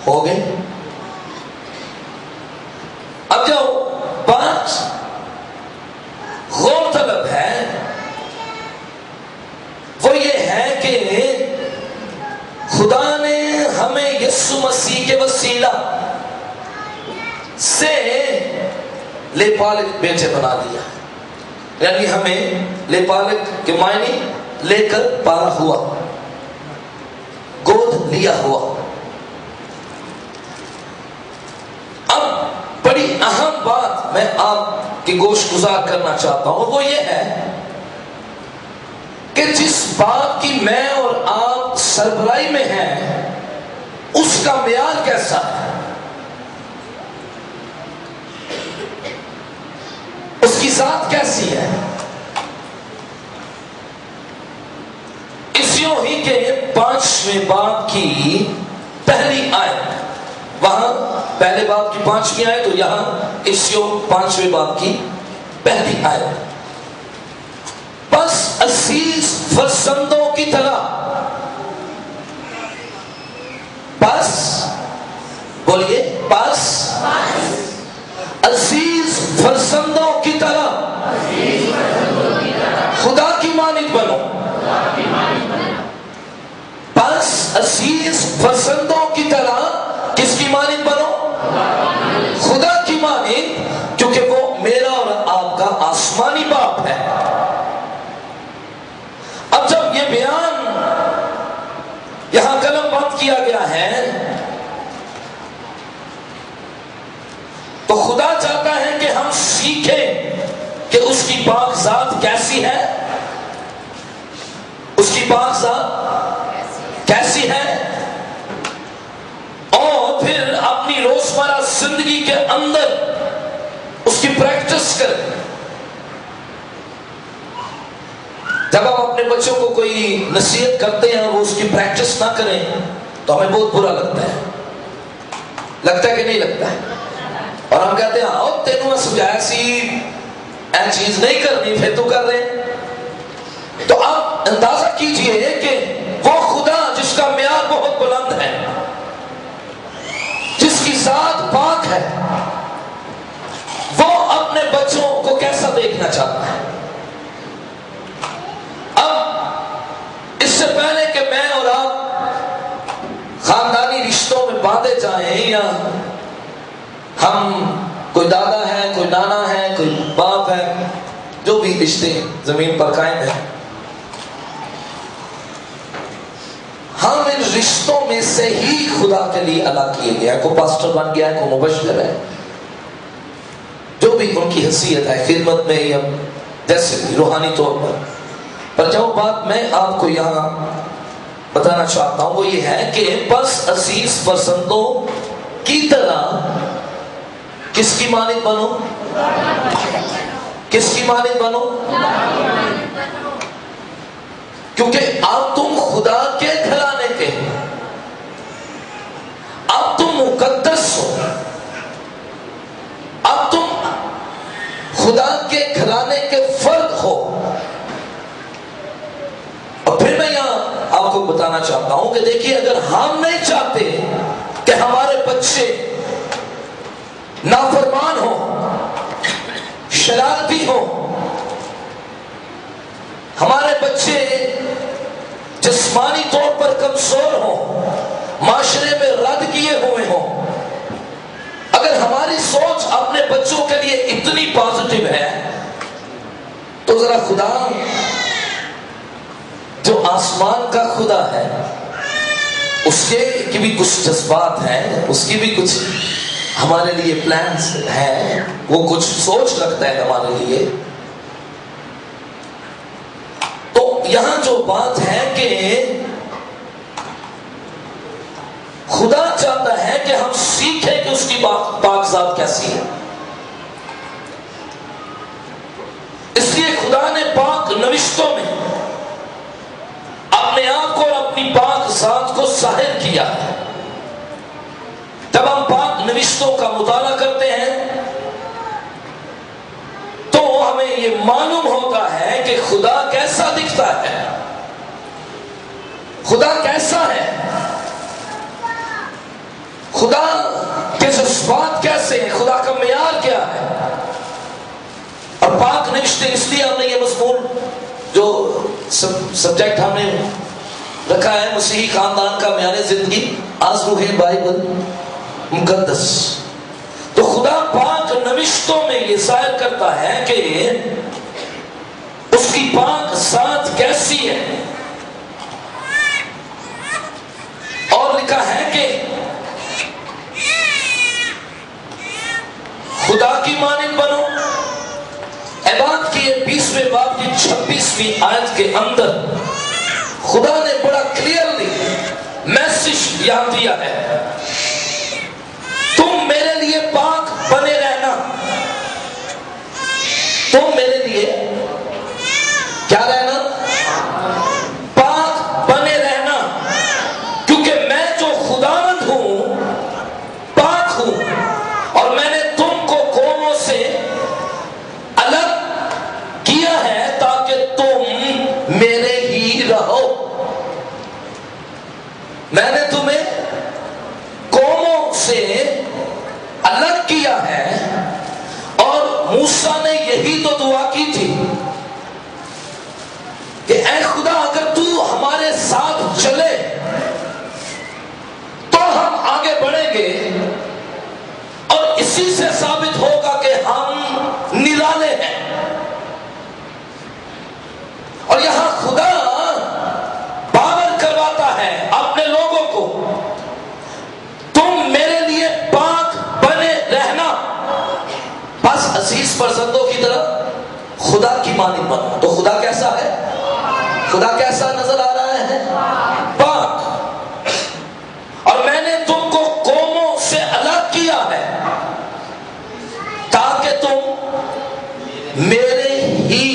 ہو گئے. اب جو بات غور طلب ہے وہ یہ ہے کہ خدا نے ہمیں یسوع مسیح کے وسیلہ سے لے پالک بیٹے بنا دیا. یعنی ہمیں لے پالک کے معنی لے کر پالا ہوا، گود لیا ہوا. اب بڑی اہم بات میں آپ کی گوش گزار کرنا چاہتا ہوں، وہ یہ ہے کہ جس بات کی میں اور آپ سربراہی میں ہیں اس کا معیار کیسا ہے، اس کی ذات کیسی ہے. اسیوں ہی کے 5ویں باب کی پہلی آیت، وہاں پہلے باب کی 5ویں آیت تو یہاں اسیوں 5ویں باب کی پہلی آیت. بس عزیز فرزندوں کی طرح، بس بولیے، بس عزیز فرزندوں کی طرح خدا کی مانند بنو. بس عزیز فرزندوں کی طرح کس کی مانند بنو؟ خدا کی مانند، کیونکہ وہ میرا اور آپ کا آسمانی باپ ہے. اب جب یہ بیان یہاں قلم بند کیا گیا ہے تو خدا چاہتا ہے کہ ہم سیکھیں کہ اس کی پاک ذات کیسی ہے، اس کی پاک ذات کیسی ہے، اور پھر اپنی روزمرہ زندگی کے اندر اس کی پریکٹس کریں. جب آپ اپنے بچوں کو کوئی نصیحت کرتے ہیں اور وہ اس کی پریکٹس نہ کریں تو ہمیں بہت برا لگتا ہے. لگتا ہے کہ نہیں لگتا ہے؟ اور ہم کہتے ہیں آؤ تینوں سمجھایا سی اے چیز نہیں کرنی، پھر تو کر رہے. تو آپ اندازہ کیجئے کہ وہ خدا جس کا معیار بہت بلند ہے، جس کی ذات پاک ہے، وہ اپنے بچوں کو کیسا دیکھنا چاہتا ہے. اب اس سے پہلے کہ میں اور آپ خاندانی رشتوں میں باندھے جائیں، یا ہم کوئی دادا ہے، کوئی نانا ہے، کوئی باپ ہے، جو بھی رشتے زمین پر قائم ہیں، ہم ان رشتوں میں سے ہی خدا کے لیے الگ کیے گیا. کوئی پاسٹر بن گیا ہے، کوئی مبشر ہے، جو بھی ان کی حیثیت ہے خدمت میں یا جیسے بھی روحانی طور پر جو بات میں آپ کو یہاں بتانا چاہتا ہوں وہ یہ ہے کہ بس عزیز فرزندوں کی طرح کس کی مانند بنو؟ کس کی مانند بنو؟ کیونکہ اب تم خدا کے گھرانے کے، اب تم مقدس ہو، اب تم خدا کے گھرانے کے فرد ہو. اور پھر میں یہاں آپ کو بتانا چاہتا ہوں کہ دیکھیے، اگر ہم نہیں چاہتے کہ ہمارے بچے نافرمان ہو، شرارتی ہو، ہمارے بچے جسمانی طور پر کمزور ہوں، معاشرے میں رد کیے ہوئے ہوں، اگر ہماری سوچ اپنے بچوں کے لیے اتنی پازیٹیو ہے تو ذرا خدا جو آسمان کا خدا ہے اس کے کی بھی کچھ جذبات ہیں، اس کی بھی کچھ ہمارے لیے پلانز ہیں، وہ کچھ سوچ رکھتا ہے ہمارے لیے. تو یہاں جو بات ہے کہ خدا چاہتا ہے کہ ہم سیکھیں کہ اس کی پاک ذات کیسی ہے. اس لیے خدا نے پاک نوشتوں میں اپنے آپ کو اور اپنی پاک ذات کو ظاہر کیا ہے. جب ہم پاک نوشتوں کا مطالعہ کرتے ہیں تو ہمیں یہ معلوم ہوتا ہے کہ خدا کیسا دکھتا ہے، خدا کیسا ہے. خدا کے جذبات کیسے ہیں، خدا کا معیار کیا ہے. اور پاک نوشتے اس لیے ہم نے یہ مضمون جو سبجیکٹ ہم نے رکھا ہے مسیحی خاندان کا معیار زندگی، آزموہ بائبل مقدس. تو خدا پاک نوشتوں میں یہ ظاہر کرتا ہے کہ اس کی پاک ذات کیسی ہے. اور لکھا ہے کہ خدا کی مانند بنو. عباد کی 20ویں باب کی 26ویں آیت کے اندر خدا نے بڑا کلیئرلی میسج یاد دیا ہے، تم میرے لیے پاک بنے رہنا. تم میرے لیے کیا رہنا؟ پاک بنے رہنا، کیونکہ میں جو خداوند ہوں پاک ہوں، اور میں نے تم کو قوموں سے الگ کیا ہے تاکہ تم میرے ہی رہو. میں نے تمہیں قوموں سے الگ کیا ہے. اور موسیٰ نے یہی تو دعا کی تھی کہ اے خدا اگر تو ہمارے ساتھ چلے تو ہم آگے بڑھیں گے، اور اسی سے ثابت ہوگا کہ ہم نرالے ہیں. اور یہاں خدا باور کرواتا ہے اپنے لوگوں کو، تم میرے لیے پاک بنے رہنا. بس عزیز فرزندوں کی طرح خدا کی مانند بنو. تو خدا کیسا ہے؟ خدا کیسا نظر آ رہا ہے؟ پاک. اور میں نے تم کو قوموں سے الگ کیا ہے تاکہ تم میرے ہی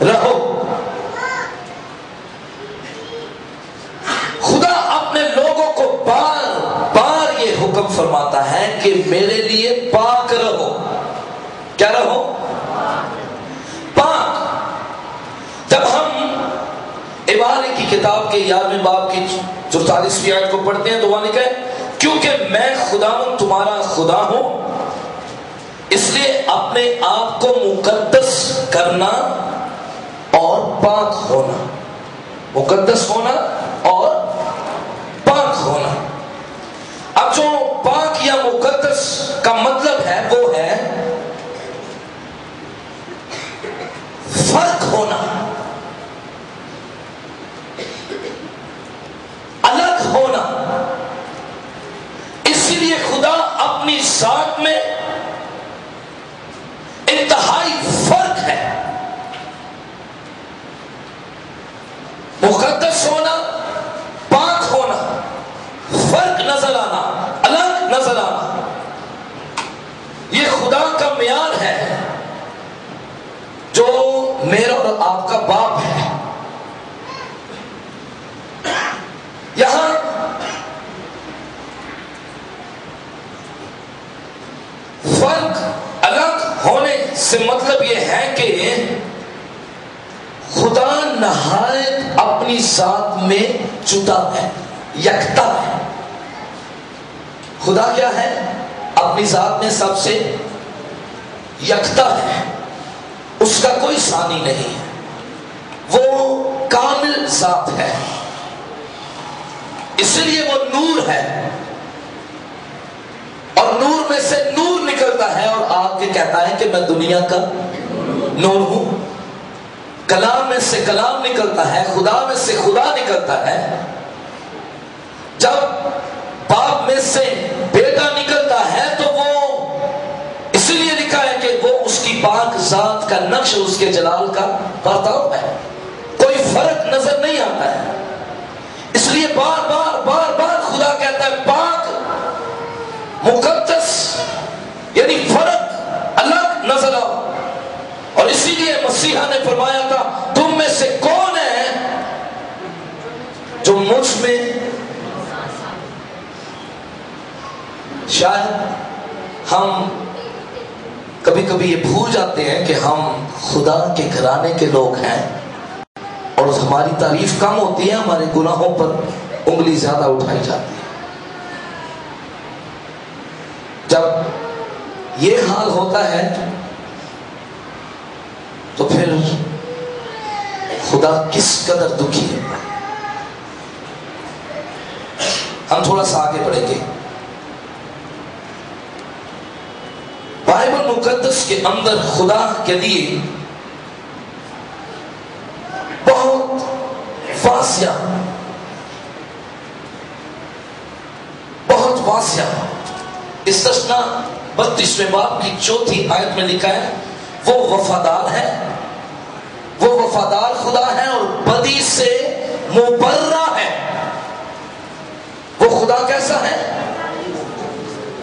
رہو. خدا اپنے لوگوں کو بار بار یہ حکم فرماتا ہے کہ میرے لیے پاک رہو. کیا رہو؟ پاک. جب ہم عبارے کی کتاب کے 11ویں باب کی 44ویں آیت کو پڑھتے ہیں تو وہاں لکھا ہے کیونکہ میں خداوند تمہارا خدا ہوں، اس لیے اپنے آپ کو مقدس کرنا اور پاک ہونا. مقدس ہونا اور پاک ہونا. اب جو پاک یا مقدس کا مطلب ہے وہ ہے فرق ہونا، الگ ہونا. اسی لیے خدا اپنی ذات میں انتہائی فرق ہے. مقدس ہونا، پاک ہونا، فرق نظر آنا، الگ نظر آنا، یہ خدا کا معیار ہے جو میرا اور آپ کا باپ ہے. یہاں فرق الگ ہونے سے مطلب یہ ہے کہ خدا نہایت اپنی ذات میں جدا ہے، یکتا ہے. خدا کیا ہے؟ اپنی ذات میں سب سے یکتا ہے. اس کا کوئی ثانی نہیں ہے، وہ کامل ذات ہے. اس لیے وہ نور ہے، اور نور میں سے نور نکلتا ہے اور آ کے کہتا ہے کہ میں دنیا کا نور ہوں. کلام میں سے کلام نکلتا ہے، خدا میں سے خدا نکلتا ہے. جب باپ میں سے بیٹا نکلتا ہے تو وہ اسی لیے لکھا ہے کہ وہ اس کی پاک ذات کا نقش، اس کے جلال کا پرتاؤ ہے. کوئی فرق نظر نہیں آتا ہے. اس لیے بار بار بار بار خدا کہتا ہے پاک، مقدس، یعنی فرق الگ نظر آؤ. اور اسی لیے مسیحا نے فرمایا تھا تم میں سے کون ہے جو مجھ میں. شاید ہم کبھی کبھی یہ بھول جاتے ہیں کہ ہم خدا کے گھرانے کے لوگ ہیں، اور ہماری تعریف کم ہوتی ہے، ہمارے گناہوں پر انگلی زیادہ اٹھائی جاتی ہے. یہ حال ہوتا ہے تو پھر خدا کس قدر دکھی ہے. ہم تھوڑا سا آگے بڑھیں گے. بائبل مقدس کے اندر خدا کے لیے بہت واضح استثناء 32ویں باب کی 4تھی آیت میں لکھا ہے وہ وفادار ہے، وہ وفادار خدا ہے اور بدی سے مبرہ ہے. وہ خدا کیسا ہے؟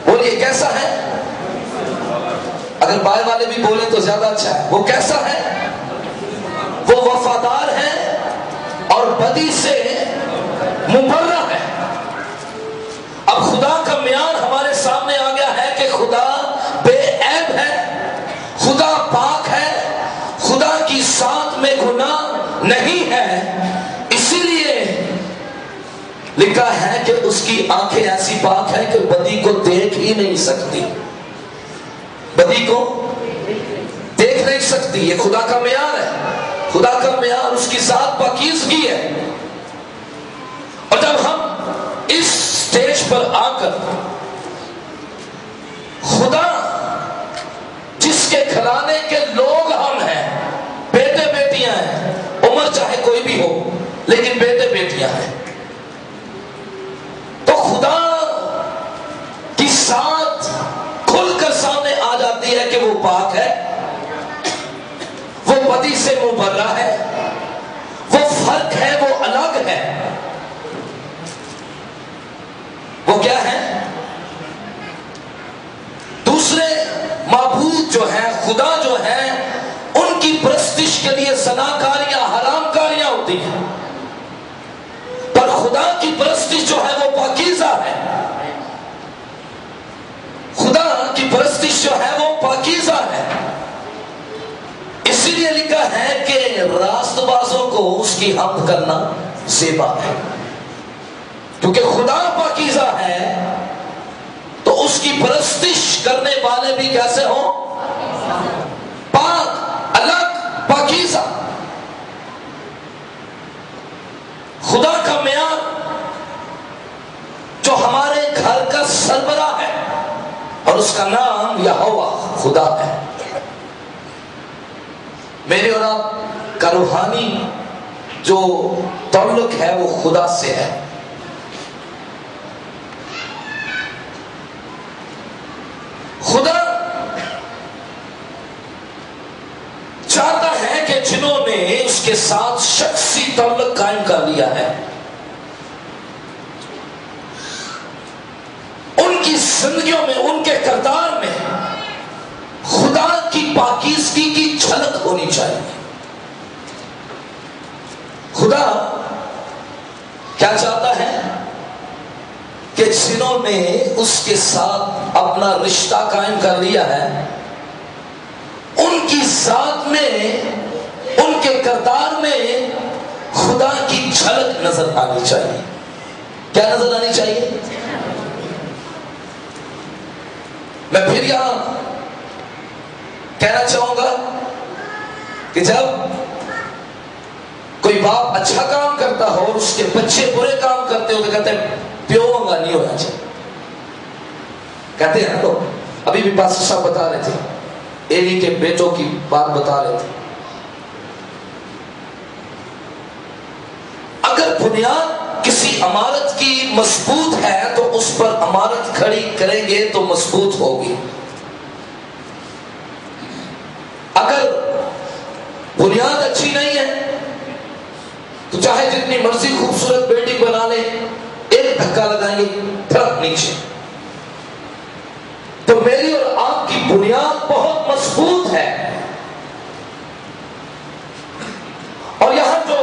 بولیے کیسا ہے؟ اگر بائیں والے بھی بولیں تو زیادہ اچھا ہے. وہ کیسا ہے؟ وہ وفادار ہے اور بدی سے مبرہ ہے. اب خدا کا معیار ہمارے سامنے آ گیا ہے کہ خدا بے عیب ہے، خدا پاک ہے، خدا کی ساتھ میں گناہ نہیں ہے. اسی لیے لکھا ہے کہ اس کی آنکھیں ایسی پاک ہے کہ بدی کو دیکھ ہی نہیں سکتی، بدی کو دیکھ نہیں سکتی. یہ خدا کا معیار ہے. خدا کا معیار اس کی ذات پاکیزگی ہے. اور جب ہم اس سٹیج پر آ کر خدا جس کے گھرانے کے لوگ ہم ہیں، بیٹے بیٹیاں ہیں، عمر چاہے کوئی بھی ہو لیکن بیٹے بیٹیاں ہیں، تو خدا کی ساتھ کھل کر سامنے آ جاتی ہے کہ وہ پاک ہے، وہ بدی سے مبرہ ہے، وہ فرق ہے، وہ الگ ہے. وہ کیا ہے؟ دوسرے معبود جو ہیں، خدا جو ہیں، ان کی پرستش کے لیے زناکاریاں، حرام کاریاں ہوتی ہیں، پر خدا کی پرستش جو ہے وہ پاکیزہ ہے. خدا کی پرستش جو ہے وہ پاکیزہ ہے. اسی لیے لکھا ہے کہ راست بازوں کو اس کی حمد کرنا زیبا ہے. کیونکہ خدا پاکیزہ ہے تو اس کی پرستش کرنے والے بھی کیسے ہوں؟ پاک، الگ، پاکیزہ. خدا کا معیار جو ہمارے گھر کا سربراہ ہے اور اس کا نام یہوہ خدا ہے. میرے اور آپ کا روحانی جو تعلق ہے وہ خدا سے ہے. خدا چاہتا ہے کہ جنہوں نے اس کے ساتھ شخصی تعلق قائم کر لیا ہے ان کی زندگیوں میں، ان کے کردار میں خدا کی پاکیزگی کی جھلک ہونی چاہیے. خدا کیا چاہتا ہے کہ جنہوں نے اس کے ساتھ اپنا رشتہ قائم کر لیا ہے ان کی ذات میں، ان کے کردار میں خدا کی جھلک نظر آنی چاہیے. کیا نظر آنی چاہیے؟ میں پھر یہاں کہنا چاہوں گا کہ جب کوئی باپ اچھا کام کرتا ہو اور اس کے بچے برے کام کرتے ہو تو کہتے ہیں پیو منگا نہیں ہونا چاہیے. کہتے ہیں نا لوگ. ابھی بھی پاسٹر صاحب بتا رہے تھے، ایلی کے بیٹوں کی بات بتا رہے تھے. اگر بنیاد کسی عمارت کی مضبوط ہے تو اس پر عمارت کھڑی کریں گے تو مضبوط ہوگی. اگر بنیاد اچھی نہیں ہے تو چاہے جتنی مرضی خوبصورت بلڈنگ بنا لے، ایک دھکا لگائیں گے تھرک نیچے. تو میری اور آپ کی بنیاد بہت مضبوط ہے. اور یہاں جو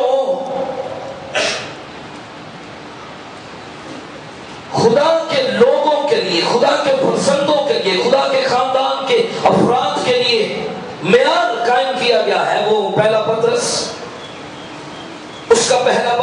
خدا کے لوگوں کے لیے، خدا کے پسندوں کے لیے، خدا کے خاندان کے افراد کے لیے معیار قائم کیا گیا ہے وہ پہلا پترس اس کا پہلا